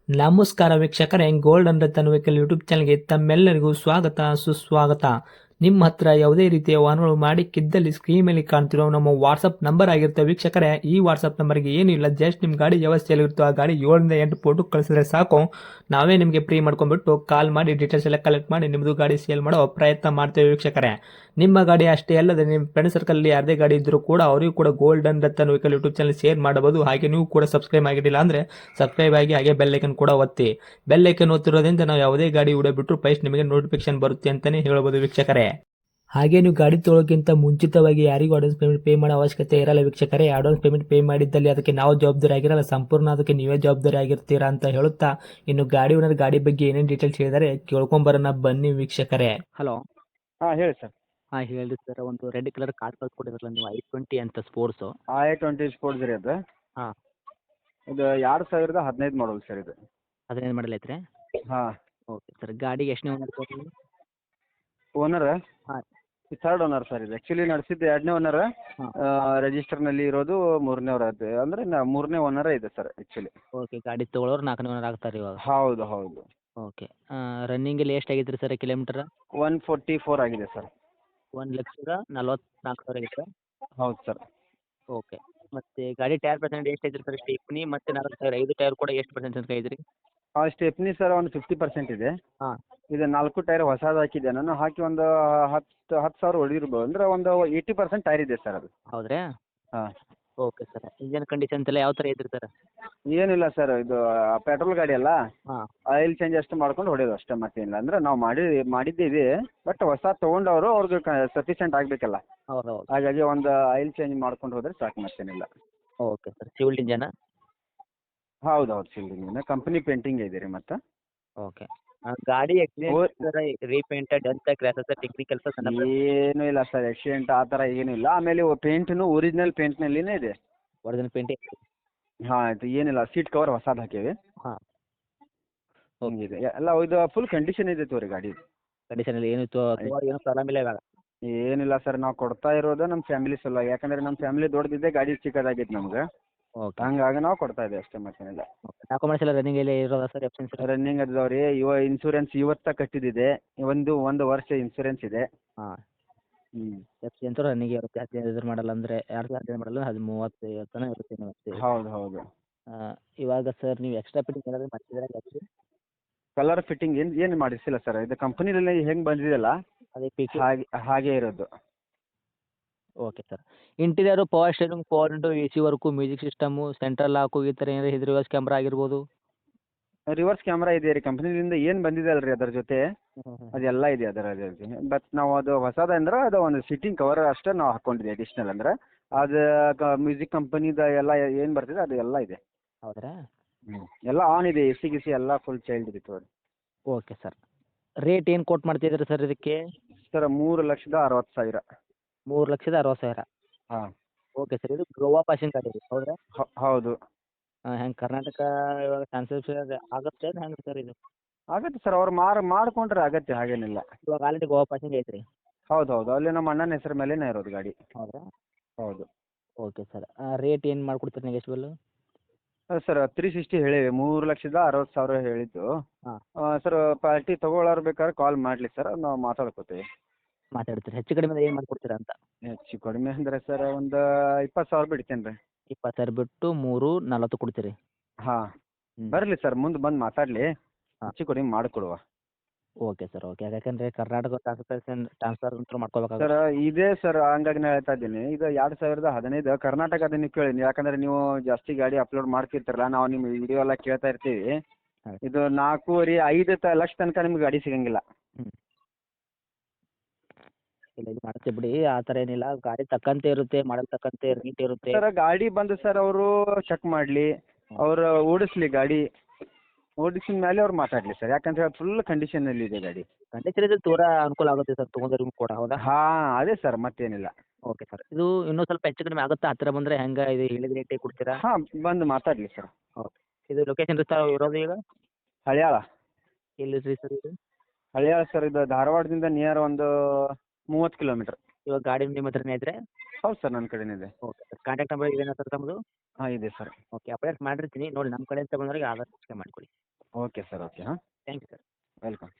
ನಮಸ್ಕಾರ ವೀಕ್ಷಕರೇ, golden Ratan vehicle YouTube ಚಾನಲ್ಗೆ ತಮ್ಮೆಲ್ಲರಿಗೂ ಸ್ವಾಗತ ಸುಸ್ವಾಗತ. ನಿಮ್ಮ ಹತ್ರ ಯಾವುದೇ ರೀತಿಯ ವಾಹನಗಳು ಮಾಡಿಕ್ಕಿದ್ದಲ್ಲಿ ಸ್ಕ್ರೀನ್ ಮೇಲೆ ಕಾಣ್ತಿರೋ ನಮ್ಮ ವಾಟ್ಸಪ್ ನಂಬರ್ ಆಗಿರುತ್ತೆ ವೀಕ್ಷಕರೇ. ಈ ವಾಟ್ಸಪ್ ನಂಬರ್ಗೆ ಏನಿಲ್ಲ, ಜಸ್ಟ್ ನಿಮ್ಮ ಗಾಡಿ ವ್ಯವಸ್ಥೆಯಲ್ಲಿರುತ್ತೋ ಆ ಗಾಡಿ 7 ರಿಂದ 8 ಫೋಟೋ ಕಳಿಸಿದ್ರೆ ಸಾಕು, ನಾವೇ ನಿಮಗೆ ಫ್ರೀ ಮಾಡ್ಕೊಂಡ್ಬಿಟ್ಟು ಕಾಲ್ ಮಾಡಿ ಡೀಟೇಲ್ಸ್ ಎಲ್ಲ ಕಲೆಕ್ಟ್ ಮಾಡಿ ನಿಮ್ಮದು ಗಾಡಿ ಸೇಲ್ ಮಾಡೋ ಪ್ರಯತ್ನ ಮಾಡ್ತೇವೆ ವೀಕ್ಷಕರೇ. ನಿಮ್ಮ ಗಾಡಿ ಅಷ್ಟೇ ಅಲ್ಲದೆ ನಿಮ್ಮ ಫ್ರೆಂಡ್ ಸರ್ಕಲ್ ಯಾರದೇ ಗಾಡಿ ಇದ್ದರೂ ಕೂಡ ಅವರಿಗೂ ಕೂಡ golden Ratan vehicle YouTube channel share ಮಾಡಬಹುದು. ಹಾಗೆ ನೀವು ಕೂಡ ಸಬ್ಸ್ಕ್ರೈಬ್ ಆಗಿರಲಿಲ್ಲ ಅಂದರೆ ಸಬ್ಸ್ಕ್ರೈಬ್ ಆಗಿ ಹಾಗೆ ಬೆಲ್ ಐಕನ್ ಕೂಡ ಒತ್ತಿ. ಬೆಲ್ ಐಕನ್ ಒತ್ತಿರೋದ್ರಿಂದ ನಾವು ಯಾವುದೇ ಗಾಡಿ ವಿಡಿಯೋ ಬಿಟ್ಟರು ಫಸ್ಟ್ ನಿಮಗೆ ನೋಟಿಫಿಕೇಶನ್ ಬರುತ್ತೆ ಅಂತಾನೆ ಹೇಳ್ಬೋದು ವೀಕ್ಷಕರೇ. ಹಾಗೆ ನೀವು ಗಾಡಿ ತೊಳೋಕ್ಕಿಂತ ಮುಂಚಿತವಾಗಿ ಯಾರಿಗೂ ಅಡ್ವಾನ್ಸ್ ಪೇಮೆಂಟ್ ಪೇ ಮಾಡೋ ಅವಶ್ಯಕತೆ ಇರಲ್ಲ ವೀಕ್ಷಕರೇ. ಅಡ್ವಾನ್ಸ್ ಪೇಮೆಂಟ್ ಪೇ ಮಾಡಿದ್ದಲ್ಲಿ ಅದಕ್ಕೆ ನಾವು ಜವಾಬ್ದಾರಿ ಆಗಿರಲ್ಲ, ಸಂಪೂರ್ಣ ಅದಕ್ಕೆ ನೀವೇ ಜವಾಬ್ದಾರಿ ಆಗಿರ್ತೀರಾ ಅಂತ ಹೇಳುತ್ತಾ, ಇನ್ನು ಗಾಡಿ ಓನರ್ ಗಾಡಿ ಬಗ್ಗೆ ಏನೇನು ಡೀಟೇಲ್ಸ್ ಹೇಳಿದರೆ ಕೇಳ್ಕೊಂಬರೋಣ ಬನ್ನಿ ವೀಕ್ಷಕರೇ. ಹಲೋ. ಹಾಂ ಹೇಳಿ ಸರ್. ಹಾಂ ಹೇಳಿರಿ ಸರ್. ಒಂದು ರೆಡ್ ಕಲರ್ ಕಾರ್ ಕಳ್ಸ್ಕೊಟ್ಟಿದ್ರಲ್ಲ ನೀವು, i20 ಅಂತ ಸ್ಪೋರ್ಟ್ಸು. i20 ಸ್ಪೋರ್ಟ್ಸ್ ರೀ ಅದು. ಹಾಂ. ಇದು 2015 ಮಾಡಲ್ ಸರ್ ಇದು. 15 ಮಾಡಲ್ ಐತ್ರಿ? ಹಾಂ. Okay sir. ಗಾಡಿಗೆ ಎಷ್ಟನೇ ಓನರ್ ಸರ್ ನೀವು? ಓನರ್ ಹಾಂ. ಥರ್ಡ್ ಓನರ್ ಸರ್ ಇದು. ಆ್ಯಕ್ಚುಲಿ ನಡೆಸಿದ್ದು 2ನೇ ಓನರ್, ಹಾಂ. ರಿಜಿಸ್ಟರ್ನಲ್ಲಿ ಇರೋದು 3ನೇ ಓನರ್. ಅಂದರೆ 3ನೇ ಓನರೇ ಇದೆ ಸರ್ ಆ್ಯಕ್ಚುಲಿ. ಓಕೆ. ಗಾಡಿ ತೊಗೊಳೋರು 4ನೇ ಓನರ್ ಆಗ್ತಾರೆ ಇವಾಗ? ಹೌದು ಹೌದು. ಓಕೆ. ರನ್ನಿಂಗಲ್ಲಿ ಎಷ್ಟು ಆಗೈತೆ ರೀ ಸರ್ ಕಿಲೋಮೀಟ್ರ್? 144 ಆಗಿದೆ ಸರ್. 1,44,000 ಆಗೈತೆ? ಹೌದು ಸರ್. ಓಕೆ. ಮತ್ತು ಗಾಡಿ ಟೈರ್ ಪರ್ಸೆಂಟ್ ಎಷ್ಟು ಐತ್ರಿ ಸರ್? ಸ್ಟೆಪ್ನಿ ಮತ್ತು 4 ಟೈರ್, 5 ಟೈರ್ ಕೂಡ ಎಷ್ಟು ಪರ್ಸೆಂಟ್ ತನಕ ಐತ್ರಿ? ಸ್ಟೆಪ್ನಿ ಸರ್ ಒಂದು 50% ಇದೆ. ಹಾಂ. ಇದು 4 ಟೈರ್ ಹೊಸದು ಹಾಕಿದ್ದೆ ನಾನು. ಹಾಕಿ ಒಂದು 10,000 ಹೊಡಿರ್ಬೋದು. ಅಂದರೆ ಒಂದು 80% ಟೈರ್ ಇದೆ ಸರ್ ಅದು. ಹೌದ್ರಾ? ಹಾಂ. Okay sir. ಇಂಜನ್ ಕಂಡೀಷನ್ಸ್ ಎಲ್ಲ ಯಾವ ಥರ ಐತ್ರಿ ಸರ್? ಏನಿಲ್ಲ ಸರ್, ಇದು ಪೆಟ್ರೋಲ್ ಗಾಡಿ ಅಲ್ಲ, ಹಾಂ. ಆಯಿಲ್ ಚೇಂಜ್ ಅಷ್ಟು ಮಾಡ್ಕೊಂಡು ಹೊಡೆಯೋದು ಅಷ್ಟೇ, ಮತ್ತೇನಿಲ್ಲ. ಅಂದರೆ ನಾವು ಮಾಡಿದ್ದೀವಿ, ಬಟ್ ಹೊಸ ತೊಗೊಂಡವರು ಅವ್ರಿಗೆ ಸಫಿಷಿಯೆಂಟ್ ಆಗಬೇಕಲ್ಲ, ಹೌದು ಹೌದು. ಹಾಗಾಗಿ ಒಂದು ಆಯಿಲ್ ಚೇಂಜ್ ಮಾಡ್ಕೊಂಡು ಹೋದರೆ ಸಾಕು, ಮತ್ತೇನಿಲ್ಲ. Okay sir. ಸಿವಿಲ್ ಇಂಜನಾ? ಹೌದು ಹೌದು, ಸಿಲ್ಡಿಂಗ್ ಕಂಪ್ನಿ ಪೇಂಟಿಂಗ್ ಇದೆ ರೀ. ಮತ್ತು ಓಕೆ. ಗಾಡಿ ಆಕ್ಸಿಡೆಂಟ್ ರೀಪೇಂಟ್, ಡೆಂತ್, ಕ್ರ್ಯಾಶಸ್, ಟೆಕ್ನಿಕಲ್ ಸಣ್ಣ ಏನೂ ಇಲ್ಲ ಸರ್, ಆಕ್ಸಿಡೆಂಟ್ ಆ ಥರ ಏನೂ ಇಲ್ಲ. ಆಮೇಲೆ ಪೇಂಟ್ನು ಒರಿಜಿನಲ್ ಪೇಂಟ್ನಲ್ಲಿನೇ ಇದೆ. Original paint? ಹಾಂ, ಆಯಿತು, ಏನಿಲ್ಲ. ಸೀಟ್ ಕವರ್ ಹೊಸದು ಹಾಕೇವಿ. ಹಾಂ. ಹಿಂಗಿದೆ ಎಲ್ಲ. ಇದು ಫುಲ್ ಕಂಡೀಷನ್ ಇದೆ ತೋರಿ ಗಾಡಿ. ಕಂಡೀಷನಲ್ಲಿ ಏನು ಏನು ಪ್ರಾಬ್ಲಮ್ ಇಲ್ಲ ಇವಾಗ? ಏನಿಲ್ಲ ಸರ್, ನಾವು ಕೊಡ್ತಾ ಇರೋದು ನಮ್ಮ ಫ್ಯಾಮಿಲಿ ಸಲುವಾಗಿ. ಯಾಕಂದರೆ ನಮ್ಮ ಫ್ಯಾಮಿಲಿ ದೊಡ್ಡದಿದೆ, ಗಾಡಿ ಚಿಕ್ಕದಾಗಿತ್ತು ನಮ್ಗೆ, ಓಕೆ. ಹಂಗಾಗಿ ನಾವು ಕೊಡ್ತಾ ಇದ್ದೀವಿ ಅಷ್ಟೇ, ಮತ್ತೇನಿಲ್ಲ. ಓಕೆ. ಡಾಕ್ಯುಮೆಂಟ್ಸ್ ಎಲ್ಲ ರನ್ನಿಂಗ್ ಎಲ್ಲ ಇರೋದಾ ಸರ್? F insurance? ರನ್ನಿಂಗ್ ಅದಾವ ರೀ. ಇನ್ಸೂರೆನ್ಸ್ ಇವತ್ತ ಕಟ್ಟಿದ್ದಿದೆ. ಒಂದು ವರ್ಷ ಇನ್ಸೂರೆನ್ಸ್ ಇದೆ. ಹಾಂ. ಹ್ಞೂ. ಎಫ್ ಸಿ ಅಂತೂ ರನ್ನಿಂಗ್ ಇರುತ್ತೆ. 15 ಮಾಡಲ್ಲ ಅಂದರೆ 2015 ಮಾಡಲ್ಲ, ಅದು 30 ತನಕ ಇರುತ್ತೆ ಇನ್ನೂ. ಹೌದು ಹೌದು. ಇವಾಗ ಸರ್ ನೀವು ಎಕ್ಸ್ಟ್ರಾ ಫಿಟ್ಟಿಂಗ್ ಏನಾದರೂ ಮಾಡ್ತಿದ್ದೀರಾ ಗಾಡಿಗೆ? ಕಲರ್ ಫಿಟ್ಟಿಂಗ್ ಏನು ಮಾಡಿಸಿಲ್ಲ ಸರ್. ಇದು ಕಂಪ್ನಿನಲ್ಲಿ ಹೆಂಗೆ ಬಂದಿದೆಯಲ್ಲ ಅದೇ ಪಿಕ್. ಹಾಗೆ ಇರೋದು. Okay sir. Interior power steering, power window, A C work, music system, central lock, ಈ ಥರ ಏನಾರು ಇದು ರಿವರ್ಸ್ ಕ್ಯಾಮ್ರಾ ಆಗಿರ್ಬೋದು? ರಿವರ್ಸ್ ಕ್ಯಾಮ್ರಾ ಇದೆ ರೀ. ಕಂಪ್ನಿಯಿಂದ ಏನು ಬಂದಿದೆ ಅಲ್ರಿ ಅದರ ಜೊತೆ, ಅದೆಲ್ಲ ಇದೆ ಅದರ ಜೊತೆ. ಬಟ್ ನಾವು ಅದು ಹೊಸದಂದ್ರೆ ಅದು ಒಂದು ಸಿಟ್ಟಿಂಗ್ ಕವರ್ ಅಷ್ಟೇ ನಾವು ಹಾಕ್ಕೊಂಡಿದ್ದೀವಿ ಅಡಿಷ್ನಲ್. ಅಂದರೆ ಅದು ಮ್ಯೂಸಿಕ್ ಕಂಪನಿದ ಎಲ್ಲ ಏನು ಬರ್ತಿದೆ ಅದು ಎಲ್ಲ ಇದೆ. ಹೌದ್ರಾ? ಹ್ಞೂ, ಎಲ್ಲ ಆನ್ ಇದೆ. ಎ ಸಿ ಗಿಸಿ ಎಲ್ಲ ಫುಲ್ ಚೈಲ್ಡ್ ಇದೆ ತೋರಿ. Okay sir. ರೇಟ್ ಏನು ಕೋಟ್ ಮಾಡ್ತಿದ್ದೀರಾ ಸರ್ ಇದಕ್ಕೆ? ಸರ್ 3,60,000. 3,60,000? ಹಾಂ. Okay sir. ಇದು ಗೋವಾ ಪಾಸಿಂಗ್ ಗಾಡಿ ರೀ, ಹೌದ್ರಾ? ಹೌದು. ಹೆಂಗೆ ಕರ್ನಾಟಕ ಇವಾಗ ಟ್ರಾನ್ಸ್ಫರ್ ಆಗುತ್ತೆ ಹೆಂಗೆ ಸರ್ ಇದು? ಆಗತ್ತೆ ಸರ್, ಅವ್ರು ಮಾಡಿಕೊಂಡ್ರೆ ಆಗತ್ತೆ, ಹಾಗೇನಿಲ್ಲ. ಇವಾಗ ಆಲ್ರೆಡಿ ಗೋವಾ ಪಾಸಿಂಗ್ ಐತ್ರಿ? ಹೌದು ಹೌದು, ಅಲ್ಲಿ ನಮ್ಮ ಅಣ್ಣನ ಹೆಸರು ಮೇಲೇನೇ ಇರೋದು ಗಾಡಿ. ಹೌದ್ರಾ? ಹೌದು. Okay sir. ರೇಟ್ ಏನು ಮಾಡ್ಕೊಡ್ತೀರಿ ನೆಗೆಶ್ಬಲ್ಲು? ಸರ್ 360 ಹೇಳೀವಿ. 3,60,000 ಹೇಳಿದ್ದು. ಹಾಂ. ಸರ್ ಪಾರ್ಟಿ ತೊಗೊಳೋರು ಬೇಕಾದ್ರೆ ಕಾಲ್ ಮಾಡಲಿ ಸರ್, ನಾವು ಮಾತಾಡ್ಕೋತೀವಿ. ಮಾತಾಡ್ತೀರಿ. ಹೆಚ್ಚು ಕಡಿಮೆ ಏನು ಮಾಡ್ಕೊಡ್ತೀರಾ ಅಂತ? ಹೆಚ್ಚು ಕಡಿಮೆ ಅಂದರೆ ಸರ್ ಒಂದು 20,000 ಬಿಡ್ತೇನೆ ರೀ. 20,000 ಬಿಟ್ಟು 3,40 ಕೊಡ್ತೀರಿ? ಹಾಂ. ಹ್ಞೂ. ಬರಲಿ ಸರ್, ಮುಂದೆ ಬಂದು ಮಾತಾಡಲಿ, ಹಾಂ. ಹೆಚ್ಚು ಕಡಿಮೆ ಮಾಡಿಕೊಡುವ. Okay sir. ಓಕೆ. ಯಾಕಂದರೆ ಕರ್ನಾಟಕ ಟ್ರಾನ್ಸ್ಫರ್ ಅಂತೂ ಮಾಡ್ಕೋಬೇಕಾಗುತ್ತೆ. ಸರ್ ಇದೇ ಸರ್, ಹಂಗಾಗಿ ನಾನು ಹೇಳ್ತಾ ಇದ್ದೀನಿ. ಇದು 2015 ಕರ್ನಾಟಕದ ನೀವು ಕೇಳಿ, ಯಾಕಂದರೆ ನೀವು ಜಾಸ್ತಿ ಗಾಡಿ ಅಪ್ಲೋಡ್ ಮಾಡ್ತಿರ್ತಾರಲ್ಲ, ನಾವು ನಿಮ್ಮ ವಿಡಿಯೋ ಎಲ್ಲ ಕೇಳ್ತಾ ಇರ್ತೀವಿ. ಹಾಂ. ಇದು 4,5 ಲಕ್ಷ ತನಕ ನಿಮ್ಗೆ ಗಾಡಿ ಸಿಗಂಗಿಲ್ಲ. ಹ್ಞೂ. ಇಲ್ಲ, ಇದು ಮಾಡ್ತೀವಿ ಬಿಡಿ, ಆ ಥರ ಏನಿಲ್ಲ. ಗಾಡಿ ತಕ್ಕಂತೆ ಇರುತ್ತೆ, ಮಾಡಲ್ ತಕ್ಕಂತೆ ರೇಟ್ ಇರುತ್ತೆ. ಸರ್ ಗಾಡಿ ಬಂದು ಸರ್ ಅವರು ಚೆಕ್ ಮಾಡಲಿ, ಅವ್ರು ಓಡಿಸ್ಲಿ ಗಾಡಿ, ಓಡಿಸಿದ ಮೇಲೆ ಅವ್ರು ಮಾತಾಡಲಿ ಸರ್. ಯಾಕಂದ್ರೆ ಫುಲ್ ಕಂಡೀಷನಲ್ಲಿ ಇದೆ ಗಾಡಿ. ಕಂಡೀಷನ್ ಇದು ತೀರ ಅನುಕೂಲ ಆಗುತ್ತೆ ಸರ್ ತೊಗೊಂಡವ್ರಿಗೂ ಕೂಡ, ಹೌದಾ? ಹಾಂ, ಅದೇ ಸರ್, ಮತ್ತೇನಿಲ್ಲ. Okay sir. ಇದು ಇನ್ನೂ ಸ್ವಲ್ಪ ಹೆಚ್ಚು ಕಡಿಮೆ ಆಗುತ್ತಾ? ಹತ್ತಿರ ಬಂದರೆ ಹೆಂಗೆ, ಇದು ಹೇಳಿದ ರೇಟಿಗೆ ಕೊಡ್ತೀರಾ? ಹಾಂ, ಬಂದು ಮಾತಾಡಲಿ ಸರ್. ಓಕೆ. ಇದು ಲೊಕೇಶನ್ ಇರೋದು ಈಗ ಹಳಿಯಾಳ. ಎಲ್ಲಿದೆ ಸರ್ ಇದು? ಹಳಿಯಾಳ ಸರ್, ಇದು ಧಾರವಾಡದಿಂದ ನಿಯರ್ ಒಂದು 30 ಕಿಲೋಮೀಟ್ರ್. ಇವಾಗ ಗಾಡಿ ನಿಮ್ಮ ಹತ್ರನೇ ಇದ್ದರೆ? ಹೌದು ಸರ್, ನನ್ನ ಕಡೆನೇ ಇದೆ. Okay sir. ಕಾಂಟ್ಯಾಕ್ಟ್ ನಂಬರ್ ಇದೇನಾ ಸರ್ ತಮ್ಮದು? ಹಾಂ, ಇದೆ ಸರ್. ಓಕೆ. ಅಪ್ಡೇಟ್ ಮಾಡಿರ್ತೀನಿ ನೋಡಿ, ನಮ್ಮ ಕಡೆಯಿಂದ ಬಂದವರಿಗೆ ಆದಷ್ಟು ಮಾಡಿಕೊಡಿ. ಓಕೆ ಸರ್ ಓಕೆ ಹಾಂ ಥ್ಯಾಂಕ್ ಯು ಸರ್. ವೆಲ್ಕಮ್.